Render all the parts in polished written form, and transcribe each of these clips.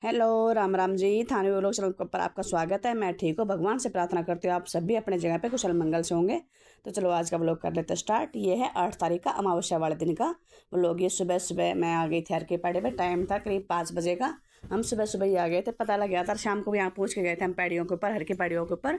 Hello, Ram Ram ji. थाने वो लोग channel पर आपका स्वागत है। मैं ठीक हूँ, भगवान से प्रार्थना करती हूँ आप सभी अपने जगह पे कुशल मंगल से होंगे। तो चलो आज का व्लॉग कर लेते हैं स्टार्ट। ये है 8 तारीख का अमावस्या वाले दिन का व्लॉग। ये सुबह सुबह मैं आ गई थी हर के पाड़े पे, टाइम था करीब 5 बजे का। हम सुबह सुबह ही आ गए थे, पता लग गया था। शाम को भी यहाँ पूछ के गए थे हम पैड़ियों के ऊपर, हर की पैड़ियों के ऊपर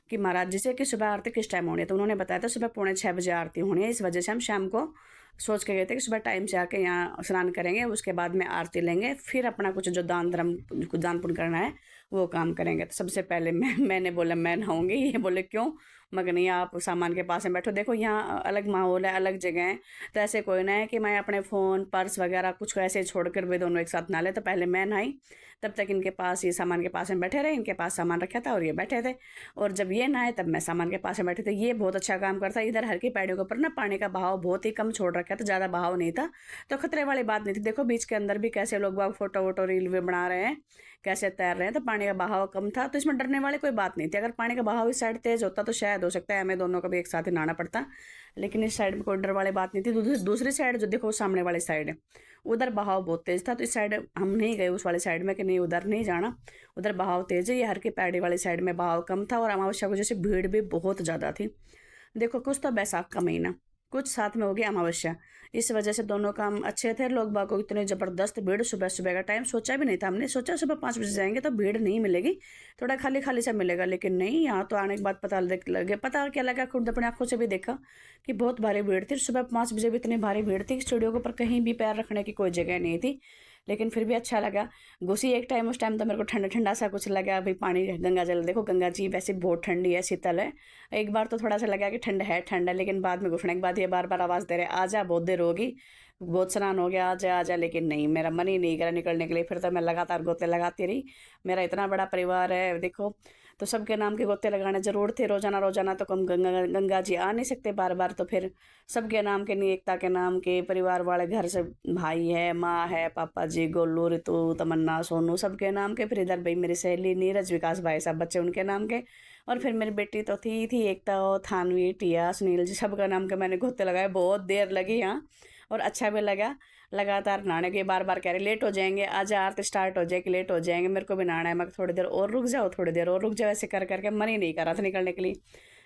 कि महाराज जी से कि सुबह आरती किस टाइम होनी है। तो उन्होंने बताया था सुबह 5:45 आरती होनी है। इस वजह से हम शाम को सोच के गए थे कि सुबह टाइम से आके यहाँ स्नान करेंगे, उसके बाद में आरती लेंगे, फिर अपना कुछ जो दान धर्म कुछ दान पुण्य करना है वो काम करेंगे। तो सबसे पहले मैंने बोला मैं नहाऊंगी। ये बोले क्यों? मगर नहीं, आप सामान के पास में बैठो। देखो यहाँ अलग माहौल है, अलग जगह है, तो ऐसे कोई ना है कि मैं अपने फ़ोन पर्स वगैरह कुछ को ऐसे छोड़कर वे दोनों एक साथ ना ले। तो पहले मैं नहाई, तब तक इनके पास ये सामान के पास में बैठे रहे। इनके पास सामान रखा था और ये बैठे थे, और जब ये नहाए तब मैं सामान के पास में बैठे थे। ये बहुत अच्छा काम करता है। इधर हर की पैड़ियों के ऊपर ना पानी का बहाव बहुत ही कम छोड़ रखा था, ज़्यादा बहाव नहीं था, तो खतरे वाली बात नहीं थी। देखो बीच के अंदर भी कैसे लोग बाग फोटो वोटो रील भी बना रहे हैं, कैसे तैर रहे हैं, तो पानी का बहाव कम था, तो इसमें डरने वाली कोई बात नहीं थी। अगर पानी का बहाव इस साइड तेज होता तो शायद हो सकता है हमें दोनों को भी एक साथ ही नहाना पड़ता, लेकिन इस साइड में कोई डर वाली बात नहीं थी। दूसरी साइड जो देखो सामने वाली साइड है, उधर बहाव बहुत तेज था, तो इस साइड हम नहीं गए उस वाली साइड में कि नहीं उधर नहीं जाना, उधर बहाव तेज है। ये हर की पैड़ी वाली साइड में बहाव कम था, और अमावस्या को जैसे भीड़ भी बहुत ज़्यादा थी। देखो कुछ तो बैसाख का महीना, कुछ साथ में हो गया अमावस्या, इस वजह से दोनों काम अच्छे थे। लोग बागों को इतने ज़बरदस्त भीड़, सुबह सुबह का टाइम सोचा भी नहीं था हमने। सोचा सुबह 5 बजे जाएंगे तो भीड़ नहीं मिलेगी, थोड़ा खाली खाली सा मिलेगा, लेकिन नहीं, यहाँ तो आने के बाद पता लगे, पता क्या लगा, खुद अपने आंखों से भी देखा कि बहुत भारी भीड़ थी। सुबह 5 बजे भी इतनी भारी भीड़ थी कि स्टूडियो के ऊपर कहीं भी पैर रखने की कोई जगह नहीं थी, लेकिन फिर भी अच्छा लगा। घुसी एक टाइम, उस टाइम तो मेरे को ठंडा ठंडा सा कुछ लगा भाई। पानी गंगा जल देखो, गंगा जी वैसे बहुत ठंडी है, शीतल है। एक बार तो थोड़ा सा लगा कि ठंड है, लेकिन बाद में घुसने के बाद ये बार बार आवाज़ दे रहे आजा, बहुत देर होगी, बहुत स्नान हो गया, आजा आजा, लेकिन नहीं, मेरा मन ही नहीं करा निकलने के लिए। फिर तो मैं लगातार गोते लगाती रही। मेरा इतना बड़ा परिवार है देखो, तो सबके नाम के गोते लगाने जरूर थे। रोजाना रोजाना तो कम गंगा जी आ नहीं सकते बार बार, तो फिर सबके नाम के, नहीं एकता के नाम के, परिवार वाले घर से भाई है, माँ है, पापा जी, गोलू, रितु, तमन्ना, सोनू, सबके नाम के। फिर इधर भाई मेरी सहेली नीरज, विकास भाई, सब बच्चे उनके नाम के, और फिर मेरी बेटी तो थी एकता, थानवी, टिया, सुनील जी, सबका नाम के मैंने गोते लगाए। बहुत देर लगी यहाँ, और अच्छा भी लगा। लगातार नहाने के बार बार कह रहे लेट हो जाएंगे, आज आरती स्टार्ट हो जाएगी, लेट हो जाएंगे, मेरे को भी नहाना है। मैं थोड़ी देर और रुक जाओ, थोड़ी देर और रुक जाओ, ऐसे कर करके मन ही नहीं कर रहा था निकलने के लिए।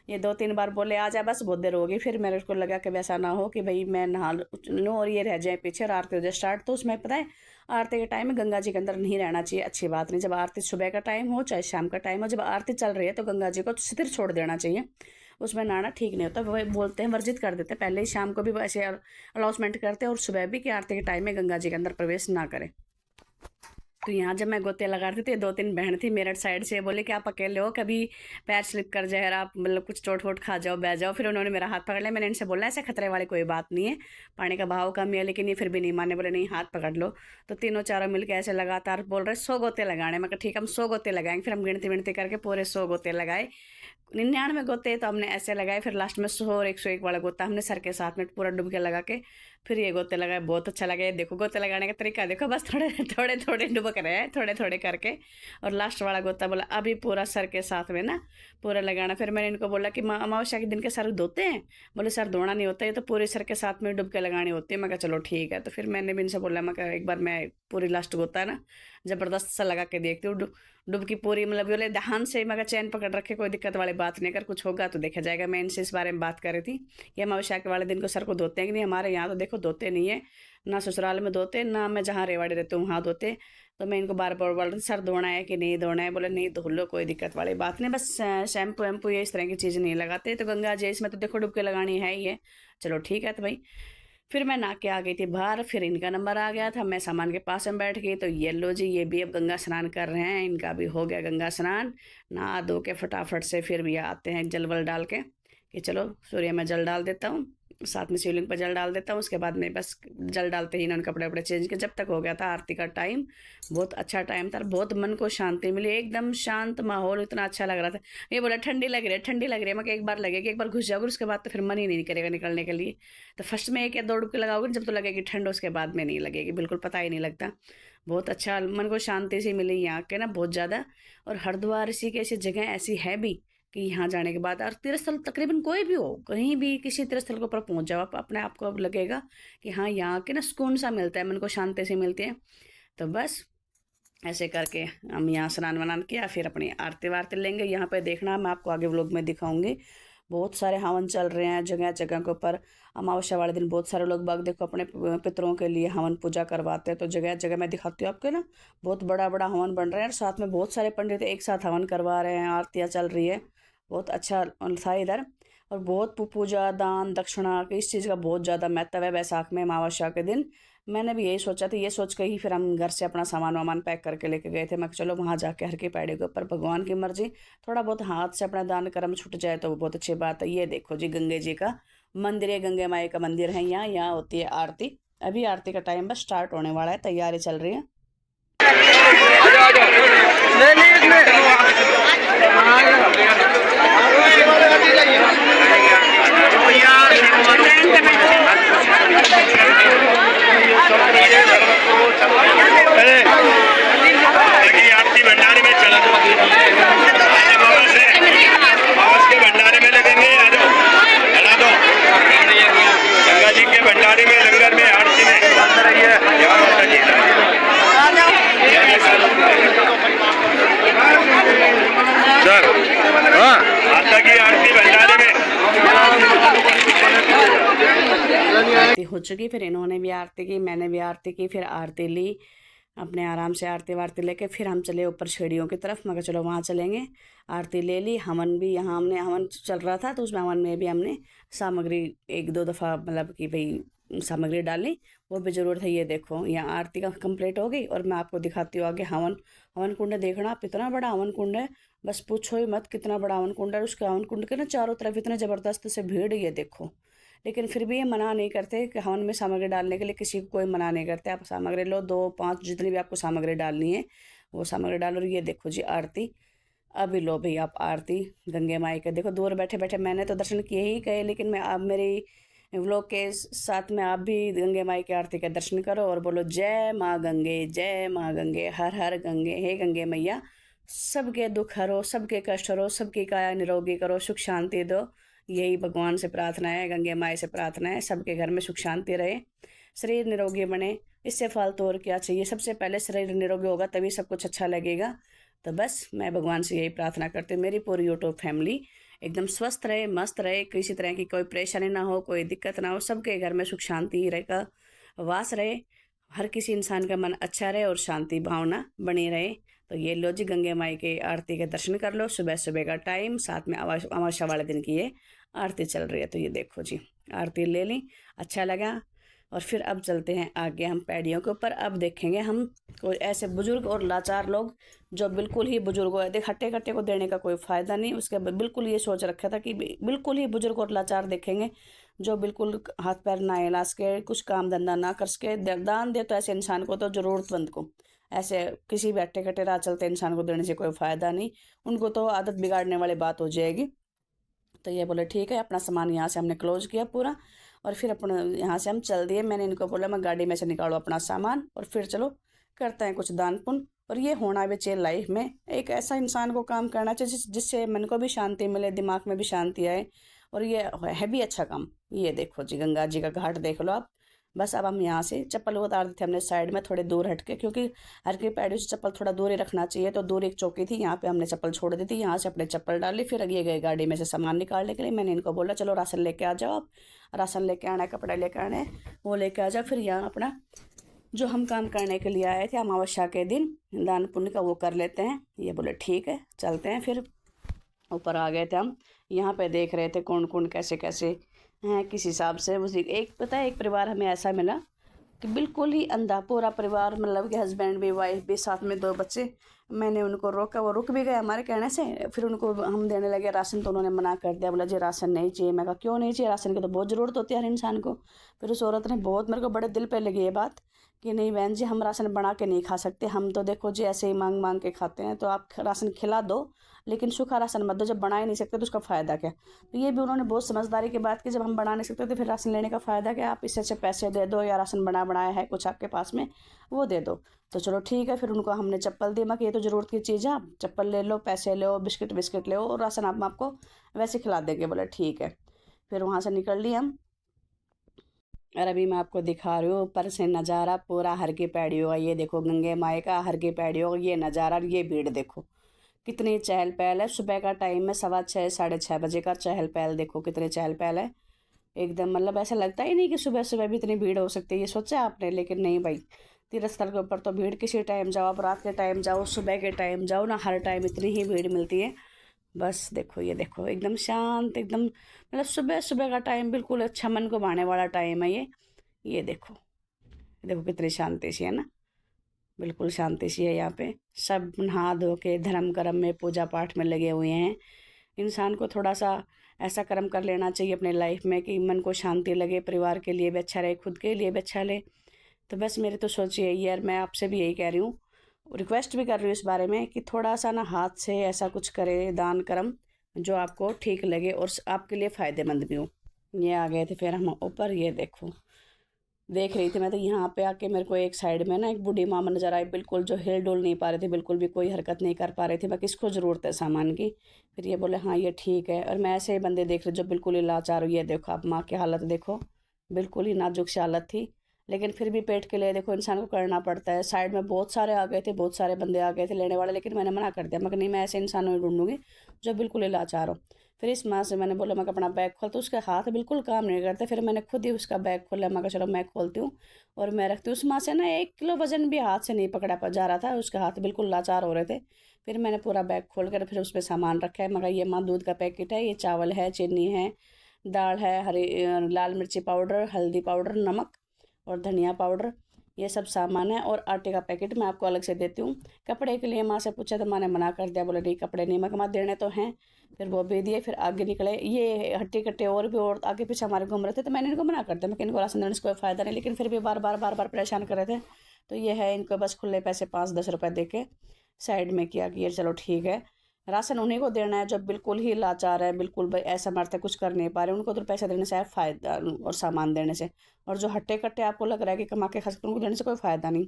ये 2-3 बार बोले आ जा, बस बहुत देर होगी। फिर मेरे को लगा कि वैसा ना हो कि भाई मैं नहा लूँ और ये रह जाए पीछे और आरती हो जाए स्टार्ट। तो उसमें पता है, आरती के टाइम में गंगा जी के अंदर नहीं रहना चाहिए, अच्छी बात नहीं। जब आरती सुबह का टाइम हो चाहे शाम का टाइम हो, जब आरती चल रही है तो गंगा जी को सिर छोड़ देना चाहिए, उसमें नहाना ठीक नहीं होता। वो बोलते हैं, वर्जित कर देते हैं। पहले ही शाम को भी ऐसे अनाउंसमेंट करते हैं, और सुबह भी कि आरती के टाइम में गंगा जी के अंदर प्रवेश ना करें। तो यहाँ जब मैं गोते लगा रही थी, 2-3 बहन थी मेरठ साइड से, बोले कि आप अकेले हो, कभी पैर स्लिप कर जाए और आप मतलब कुछ चोट वोट खा जाओ, बह जाओ। फिर उन्होंने मेरा हाथ पकड़ लिया। मैंने इनसे बोला ऐसे खतरे वाली कोई बात नहीं है, पानी का बहाव कम है, लेकिन ये फिर भी नहीं माने, बोले नहीं हाथ पकड़ लो। तो तीनों चारों मिलकर ऐसे लगातार बोल रहे 100 गोते लगाने। मैं कहा ठीक, हम 100 गोते लगाएंगे। फिर हम गिनती विनती करके पूरे 100 गोते लगाए। 99 गोते तो हमने ऐसे लगाए। फिर लास्ट में 100 और 101 वाला गोता हमने सर के साथ में पूरा डुब के लगा के फिर ये गोते लगाए। बहुत अच्छा लगा। ये देखो गोते लगाने का तरीका देखो, बस थोड़े थोड़े थोड़े डुबक रहे हैं, थोड़े थोड़े करके। और लास्ट वाला गोता बोला अभी पूरा सर के साथ में ना पूरा लगाना। फिर मैंने इनको बोला कि अमावस्या के दिन के सर धोते हैं? बोले सर धोना नहीं होता, ये तो पूरे सर के साथ में डुब के लगानी होती है। मैं कहा चलो ठीक है। तो फिर मैंने भी इनसे बोला, मैं कहा एक बार मैं पूरी लास्ट गोता है ना जबरदस्त सा लगा के देखती हूँ, डुबकी पूरी, मतलब बोले ध्यान से। मैं चैन पकड़ रखे, कोई दिक्कत वाली बात नहीं, अगर कुछ होगा तो देखा जाएगा। मैं इनसे इस बारे में बात कर रही थी कि अमावस्या के वाले दिन को सर को धोते हैं कि नहीं। हमारे यहाँ तो देखो धोते नहीं है, ना ससुराल में धोते, ना मैं जहाँ रेवाड़ी रहती हूँ वहाँ धोते। तो मैं इनको बार बार बोल रही थी सर धोना है कि नहीं धोना है, बोले नहीं धो लो, कोई दिक्कत वाली बात नहीं, बस शैम्पू वैम्पू ये इस तरह की चीज़ नहीं लगाते। तो गंगा जी इसमें तो देखो डुबके लगानी है ही है। चलो ठीक है। तो भाई फिर मैं नहा के आ गई थी बाहर। फिर इनका नंबर आ गया था, मैं सामान के पास में बैठ गई। तो ये लो जी, ये भी अब गंगा स्नान कर रहे हैं, इनका भी हो गया गंगा स्नान। नहा धो के फटाफट से फिर भी आते हैं जल वल डाल के कि चलो सूर्य में जल डाल देता हूँ, साथ में शिवलिंग पर जल डाल देता हूँ। उसके बाद में बस जल डालते ही इन्होंने कपड़े वपड़े चेंज किए। जब तक हो गया था आरती का टाइम, बहुत अच्छा टाइम था, बहुत मन को शांति मिली, एकदम शांत माहौल, इतना अच्छा लग रहा था। ये बोला ठंडी लग रही है, ठंडी लग रही है। मैं एक बार लगेगी, एक बार घुस जाओगे, उसके बाद तो फिर मन ही नहीं करेगा निकलने के लिए। तो फर्स्ट में 1 या 2 डुबकी लगाओगे जब तो लगेगी ठंड, उसके बाद में नहीं लगेगी, बिल्कुल पता ही नहीं लगता। बहुत अच्छा मन को शांति सी मिली यहाँ के ना, बहुत ज़्यादा। और हरिद्वार ऋषिकेश ऐसी जगह ऐसी है भी कि यहाँ जाने के बाद, और तीर्थ स्थल तकरीबन कोई भी हो, कहीं भी किसी तीर्थ स्थल के ऊपर पहुँच जाओ, आप अपने आप को अब लगेगा कि हाँ यहाँ के ना सुकून सा मिलता है, मन को शांति से मिलती है। तो बस ऐसे करके हम यहाँ स्नान वनान किया, फिर अपनी आरती वारती लेंगे। यहाँ पे देखना, मैं आपको आगे व्लॉग में दिखाऊंगी, बहुत सारे हवन चल रहे हैं जगह जगह के ऊपर। अमावस्या वाले दिन बहुत सारे लोग बाग देखो अपने पितरों के लिए हवन पूजा करवाते हैं, तो जगह जगह मैं दिखाती हूँ आपके ना, बहुत बड़ा बड़ा हवन बन रहा है और साथ में बहुत सारे पंडित एक साथ हवन करवा रहे हैं, आरतियाँ चल रही है, बहुत अच्छा था इधर। और बहुत पूजा दान दक्षिणा इस चीज़ का बहुत ज़्यादा महत्व है बैसाख में अमावस्या के दिन। मैंने भी यही सोचा था, ये सोच के ही फिर हम घर से अपना सामान वामान पैक करके लेके गए थे। मैं चलो वहाँ जाके हर की पैड़ी के ऊपर भगवान की मर्जी, थोड़ा बहुत हाथ से अपना दान कर्म छूट जाए तो वो बहुत अच्छी बात है। ये देखो जी गंगे जी का मंदिर है, गंगे माई का मंदिर है यहाँ। यहाँ होती है आरती, अभी आरती का टाइम बस स्टार्ट होने वाला है, तैयारी चल रही है। आरती भंडारे में चला के भंडारे में लगेंगे, हटा दो गंगा जी के भंडारे में, लंगर में, आरती में सर। हाँ, माता की आरती भंडारे में आरती हो चुकी, फिर इन्होंने भी आरती की, मैंने भी आरती की, फिर आरती ली अपने आराम से, आरती वारती लेके फिर हम चले ऊपर सीढ़ियों की तरफ। मगर चलो वहाँ चलेंगे, आरती ले ली। हवन भी यहाँ हमने, हवन चल रहा था तो उसमें हवन में भी हमने सामग्री एक दो दफ़ा मतलब कि भाई सामग्री डाली, वो भी ज़रूरत है। ये देखो यहाँ आरती का कंप्लीट हो गई और मैं आपको दिखाती हूँ आगे हवन। हवन कुंड देखना आप, इतना बड़ा हवन कुंड है, बस पूछो ही मत कितना बड़ा हवन कुंड है। उसके हवन कुंड के ना चारों तरफ इतने ज़बरदस्त से भीड़, ये देखो। लेकिन फिर भी ये मना नहीं करते कि हवन में सामग्री डालने के लिए, किसी को कोई मना नहीं करते। आप सामग्री लो, 2 5 जितनी भी आपको सामग्री डालनी है वो सामग्री डालो। और ये देखो जी आरती, अभी लो भाई आप आरती गंगे माई के। देखो दूर बैठे बैठे मैंने तो दर्शन किए ही गए, लेकिन मैं आप मेरी व्लॉग के साथ में आप भी गंगे माई की आरती के दर्शन करो और बोलो जय माँ गंगे, जय माँ गंगे, हर हर गंगे। हे गंगे मैया, सबके दुख हरो, सबके कष्ट हरो, सबकी काया निरोगी करो, सुख शांति दो। यही भगवान से प्रार्थना है, गंगे माई से प्रार्थना है, सबके घर में सुख शांति रहे, शरीर निरोगी बने। इससे फालतू और क्या चाहिए? सबसे पहले शरीर निरोगी होगा तभी सब कुछ अच्छा लगेगा। तो बस मैं भगवान से यही प्रार्थना करती हूँ, मेरी पूरी यूट्यूब फैमिली एकदम स्वस्थ रहे, मस्त रहे, किसी तरह की कोई परेशानी ना हो, कोई दिक्कत ना हो, सबके घर में सुख शांति ही रहेगा, वास रहे, हर किसी इंसान का मन अच्छा रहे और शांति भावना बनी रहे। तो ये लो जी गंगे माई के आरती के दर्शन कर लो, सुबह सुबह का टाइम, साथ में अमावस्या वाले दिन की ये आरती चल रही है। तो ये देखो जी आरती ले ली, अच्छा लगा। और फिर अब चलते हैं आगे हम पैड़ियों के ऊपर। अब देखेंगे हम कोई ऐसे बुजुर्ग और लाचार लोग जो बिल्कुल ही बुजुर्ग हो, देख हट्टे कट्टे को देने का कोई फ़ायदा नहीं। उसके बिल्कुल ये सोच रखा था कि बिल्कुल ही बुजुर्ग और लाचार देखेंगे जो बिल्कुल हाथ पैर ना हिला सके, कुछ काम धंधा ना कर सके, दान दे तो ऐसे इंसान को, तो ज़रूरतमंद को, ऐसे किसी भी हट्टे कट्टे राह चलते इंसान को देने से कोई फ़ायदा नहीं, उनको तो आदत बिगाड़ने वाली बात हो जाएगी। तो ये बोले ठीक है, अपना सामान यहाँ से हमने क्लोज किया पूरा और फिर अपना यहाँ से हम चल दिए। मैंने इनको बोला मैं गाड़ी में से निकालो अपना सामान और फिर चलो करते हैं कुछ दान पुण्य। और ये होना भी चाहिए लाइफ में, एक ऐसा इंसान को काम करना चाहिए जिससे मन को भी शांति मिले, दिमाग में भी शांति आए, और ये है भी अच्छा काम। ये देखो जी गंगा जी का घाट देख लो आप। बस अब हम यहाँ से चप्पल उतार दी थी हमने साइड में थोड़े दूर हट के, क्योंकि हर की पैड़ी से चप्पल थोड़ा दूर ही रखना चाहिए। तो दूर एक चौकी थी, यहाँ पे हमने चप्पल छोड़ दी थी, यहाँ से अपने चप्पल डाल ली। फिर ये गए गाड़ी में से सामान निकालने के लिए। मैंने इनको बोला चलो राशन लेके आ जाओ, आप राशन लेके आना है, कपड़े लेके आने हैं, वो लेके आ जाओ। फिर यहाँ अपना जो हम काम करने के लिए आए थे अमावस्या के दिन दान पुण्य का, वो कर लेते हैं। ये बोले ठीक है चलते हैं। फिर ऊपर आ गए थे हम, यहाँ पे देख रहे थे कौन कौन कैसे कैसे हैं किस हिसाब से। उसी एक पता है एक परिवार हमें ऐसा मिला कि बिल्कुल ही अंधा पूरा परिवार, मतलब कि हस्बैंड भी, वाइफ भी, साथ में 2 बच्चे। मैंने उनको रोका, वो रुक भी गए हमारे कहने से। फिर उनको हम देने लगे राशन तो उन्होंने मना कर दिया, बोला जी राशन नहीं चाहिए। मैं कहा क्यों नहीं चाहिए, राशन की तो बहुत ज़रूरत होती है हर इंसान को। फिर उस औरत ने बहुत मेरे को बड़े दिल पे लगी ये बात कि नहीं बहन जी हम राशन बना के नहीं खा सकते, हम तो देखो जी ऐसे ही मांग मांग के खाते हैं, तो आप राशन खिला दो लेकिन सूखा राशन मत दो, जब बना ही नहीं सकते तो उसका फ़ायदा क्या। तो ये भी उन्होंने बहुत समझदारी की बात की, जब हम बना नहीं सकते तो फिर राशन लेने का फ़ायदा क्या, आप इससे अच्छे पैसे दे दो या राशन बनाया है कुछ आपके पास में वो दे दो। तो चलो ठीक है, फिर उनको हमने चप्पल दी। मैं कि ये तो ज़रूरत की चीज़ है, आप चप्पल ले लो, पैसे लो, बिस्किट ले और राशन आप आपको वैसे खिला देंगे। बोले ठीक है। फिर वहाँ से निकल लिए हम। और अभी मैं आपको दिखा रही हूँ ऊपर से नज़ारा पूरा हर की पैड़ियों का। ये देखो गंगे माई का हर की पैड़ियों का ये नज़ारा, ये भीड़ देखो कितनी चहल पहल है। सुबह का टाइम है, 6:15 6:30 बजे का। चहल पहल देखो कितनी चहल पहल है एकदम, मतलब ऐसा लगता ही नहीं कि सुबह सुबह भी इतनी भीड़ हो सकती है, ये सोचा आपने? लेकिन नहीं भाई, तीर्थ स्थल के ऊपर तो भीड़ किसी टाइम जाओ, आप रात के टाइम जाओ, सुबह के टाइम जाओ ना, हर टाइम इतनी ही भीड़ मिलती है। बस देखो, ये देखो एकदम शांत, एकदम मतलब सुबह सुबह का टाइम बिल्कुल अच्छा मन को भाने वाला टाइम है ये देखो, देखो कितनी शांति सी है ना, बिल्कुल शांति सी है। यहाँ पे सब नहा धो के धर्म कर्म में पूजा पाठ में लगे हुए हैं। इंसान को थोड़ा सा ऐसा कर्म कर लेना चाहिए अपने लाइफ में कि मन को शांति लगे, परिवार के लिए भी अच्छा रहे, खुद के लिए भी अच्छा रहे। तो बस मेरी तो सोच यही है, और मैं आपसे भी यही कह रही हूँ, रिक्वेस्ट भी कर रही हूँ इस बारे में कि थोड़ा सा ना हाथ से ऐसा कुछ करें दान कर्म जो आपको ठीक लगे और आपके लिए फ़ायदेमंद भी हो। ये आ गए थे फिर हम ऊपर, ये देखो देख रही थी मैं तो यहाँ पे आके मेरे को एक साइड में ना एक बूढ़ी मामा नजर आई, बिल्कुल जो हिल डुल नहीं पा रही थी, बिल्कुल भी कोई हरकत नहीं कर पा रही थी। मैं किसको ज़रूरत है सामान की? फिर ये बोले हाँ ये ठीक है। और मैं ऐसे ही बंदे देख रही जो बिल्कुल ही लाचार हुई है। देखो आप माँ की हालत देखो, बिल्कुल ही नाजुक सी हालत थी, लेकिन फिर भी पेट के लिए देखो इंसान को करना पड़ता है। साइड में बहुत सारे आ गए थे, बहुत सारे बंदे आ गए थे लेने वाले, लेकिन मैंने मना कर दिया। मैं नहीं, मैं ऐसे इंसानों में ढूंढूंगी जो बिल्कुल ही लाचार हो। फिर इस माँ से मैंने बोला मैं अपना बैग खोल, तो उसके हाथ बिल्कुल काम नहीं करते। फिर मैंने खुद ही उसका बैग खोला, मैं चलो मैं खोलती हूँ और मैं रखती हूँ। उस माँ से ना 1 किलो वजन भी हाथ से नहीं पकड़ा जा रहा था, उसके हाथ बिल्कुल लाचार हो रहे थे। फिर मैंने पूरा बैग खोल कर फिर उसमें सामान रखा है। मगर ये माँ दूध का पैकेट है, ये चावल है, चीनी है, दाल है, हरी लाल मिर्ची पाउडर, हल्दी पाउडर, नमक और धनिया पाउडर, ये सब सामान है। और आटे का पैकेट मैं आपको अलग से देती हूँ। कपड़े के लिए माँ से पूछा तो माँ ने मना कर दिया, बोले नहीं कपड़े नहीं। मैं माँ देने तो हैं। फिर वो भी दिए। फिर आगे निकले ये हट्टी कट्टे और भी, और आगे पीछे हमारे घूम रहे थे। तो मैंने इनको मना कर दिया, मैं इनको राशन देने से कोई फ़ायदा नहीं, लेकिन फिर भी बार बार परेशान कर रहे थे। तो ये है, इनको बस खुले पैसे 5-10 रुपये दे के साइड में किया कि ये चलो ठीक है, राशन उन्हीं को देना है जो बिल्कुल ही लाचार है, बिल्कुल भाई ऐसा मरते कुछ कर नहीं पा रहे, उनको तो पैसे देने से है फ़ायदा और सामान देने से। और जो हट्टे कट्टे आपको लग रहा है कि कमा के खा सकते, उनको देने से कोई फ़ायदा नहीं।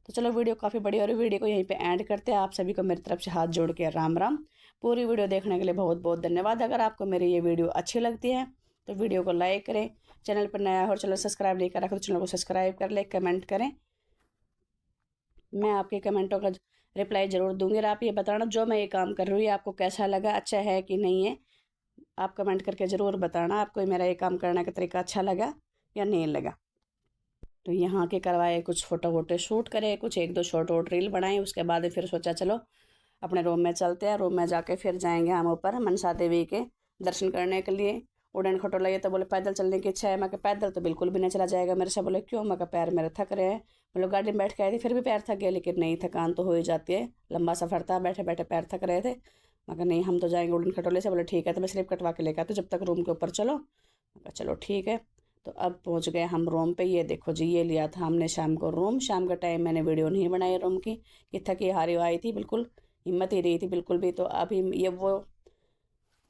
तो चलो वीडियो काफ़ी बड़ी और वीडियो को यहीं पे एंड करते हैं। आप सभी को मेरी तरफ से हाथ जोड़ के राम राम। पूरी वीडियो देखने के लिए बहुत बहुत धन्यवाद। अगर आपको मेरी ये वीडियो अच्छी लगती है तो वीडियो को लाइक करें, चैनल पर नया हो और चैनल सब्सक्राइब नहीं कर रखा तो चैनल को सब्सक्राइब कर ले, कमेंट करें। मैं आपके कमेंटों का रिप्लाई ज़रूर दूंगी। और आप ये बताना जो मैं ये काम कर रही हूँ ये आपको कैसा लगा, अच्छा है कि नहीं है, आप कमेंट करके ज़रूर बताना। आपको मेरा ये काम करने का तरीका अच्छा लगा या नहीं लगा। तो यहाँ के करवाए, कुछ फ़ोटो वोटो शूट करे, कुछ 1-2 शॉर्ट वोट रील बनाए। उसके बाद फिर सोचा चलो अपने रूम में चलते हैं। रूम में जाके फिर जाएंगे हम ऊपर मनसा देवी के दर्शन करने के लिए। उड़न खटोला ये तो बोले पैदल चलने की इच्छा है। मैं पैदल तो बिल्कुल भी नहीं चला जाएगा मेरे से। बोले क्यों? मैं पैर मेरे थक रहे हैं। बोले गाड़ी में बैठ के आई थी फिर भी पैर थक गए, लेकिन नहीं, थकान तो हो ही जाती है, लंबा सफ़र था, बैठे बैठे पैर थक रहे थे। मगर नहीं, हम तो जाएंगे उड़न खटोले से। बोले ठीक है, तो मैं स्लिप कटवा के लेकर आती हूँ, जब तक रूम के ऊपर चलो। मैं चलो ठीक है। तो अब पहुंच गए हम रूम पे। ये देखो जी, ये लिया था हमने शाम को रूम। शाम का टाइम मैंने वीडियो नहीं बनाई रूम की, कि थकी हारी आई थी, बिल्कुल हिम्मत ही रही थी बिल्कुल भी। तो अभी ये वो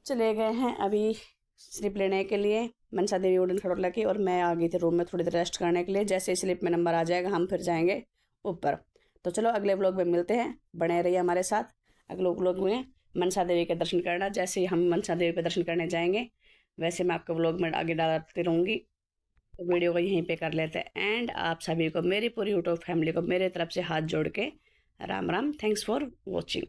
चले गए हैं अभी स्लिप लेने के लिए मनसा देवी उड़न खटोला की, और मैं आ गई थी रूम में थोड़ी देर रेस्ट करने के लिए। जैसे ही स्लिप में नंबर आ जाएगा हम फिर जाएंगे ऊपर। तो चलो अगले व्लॉग में मिलते हैं, बने रहिए हमारे साथ। अगले व्लॉग में मनसा देवी के दर्शन करना। जैसे ही हम मनसा देवी पे दर्शन करने जाएंगे वैसे मैं आपको व्लॉग में आगे डालती रहूँगी। तो वीडियो को यहीं पे कर लेते हैं एंड। आप सभी को, मेरी पूरी यूट्यूब फैमिली को मेरे तरफ से हाथ जोड़ के Ram Ram. Thanks for watching.